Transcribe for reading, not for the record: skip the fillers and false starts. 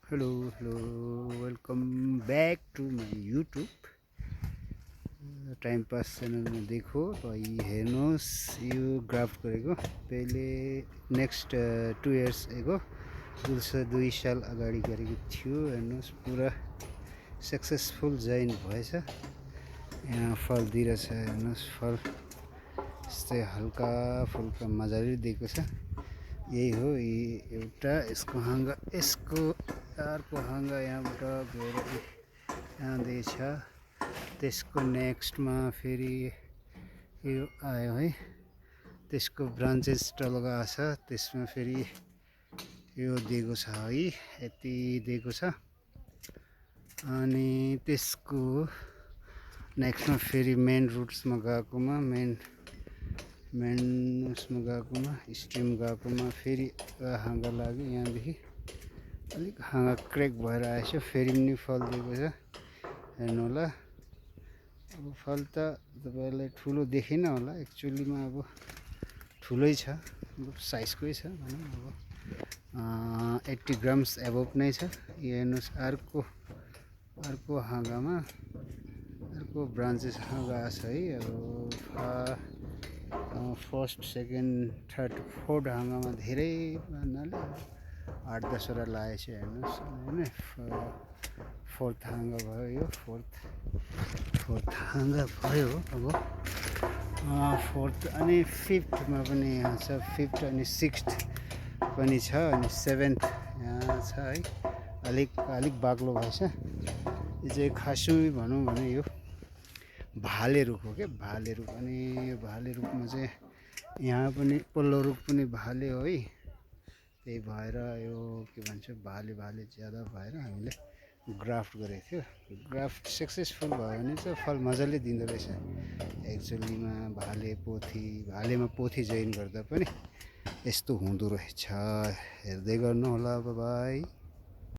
Hello welcome back to my YouTube time pass च्यानलमा देखो तपाईँ हेर्नुहोस् यो ग्राफ्ट गरेको पहिले नेक्स्ट 2 इयर्स एगो 2 साल अगाडि गरेको थियो। हेर्नुहोस् पुरा सक्सेसफुल जइन भएछ। यहाँ फल दिइरहेछ। हेर्नुहोस् फल यस्तै हल्का फुल्का मजाले दिएको छ। यही हो एउटा यसको हाँगा, यसको अर्को हाँगा यहाँबाट गएर जाँदैछ। त्यसको नेक्स्टमा फेरि यो आयो है, त्यसको ब्रान्चेस टल्का छ। त्यसमा फेरि यो दिएको छ है, यति दिएको छ। अनि त्यसको नेक्स्टमा फेरि मेन रुट्समा गएकोमा मेन उसमा गएकोमा स्ट्रिम गएकोमा फेरि हाँगा लाग्यो। यहाँदेखि अलिक हाँगा क्रेक भएर आएछ। फेरि पनि फल दिएको छ। हेर्नु होला, अब फल त तपाईँलाई ठुलो देखिन होला, एक्चुअलीमा अब ठुलै छ, साइजकै छ भनौँ। अब 80 ग्राम्स एबोभ नै छ। हेर्नुहोस् अर्को हाँगामा अर्को ब्रान्चेस हाँगा छ है। अब फर्स्ट सेकेन्ड थर्ड फोर्थ हाँगामा धेरै भन्नाले 8-10वटा लागेको छ। हेर्नुहोस् होइन, फोर्थ हाँगा भयो यो, फोर्थ हाँगा भयो। अब फोर्थ अनि फिफ्थमा पनि यहाँ छ, फिफ्थ अनि सिक्स्थ पनि छ, अनि सेभेन्थ यहाँ छ है। अलिक बाक्लो भएछ। यो चाहिँ खासै भनौँ भने यो भाले रुख हो क्या, भाले रुख। अनि यो भाले रुखमा चाहिँ यहाँ पनि पल्लो रुख पनि भाले हो है। त्यही भएर यो के भन्छ, भाले ज्यादा भएर हामीले ग्राफ्ट गरेको थियो। ग्राफ्ट सक्सेसफुल भयो भने चाहिँ फल मजाले दिँदो रहेछ। एक्चुअलीमा भालेमा पोथी जोइन गर्दा पनि यस्तो हुँदो रहेछ। हेर्दै गर्नु होला। बाई।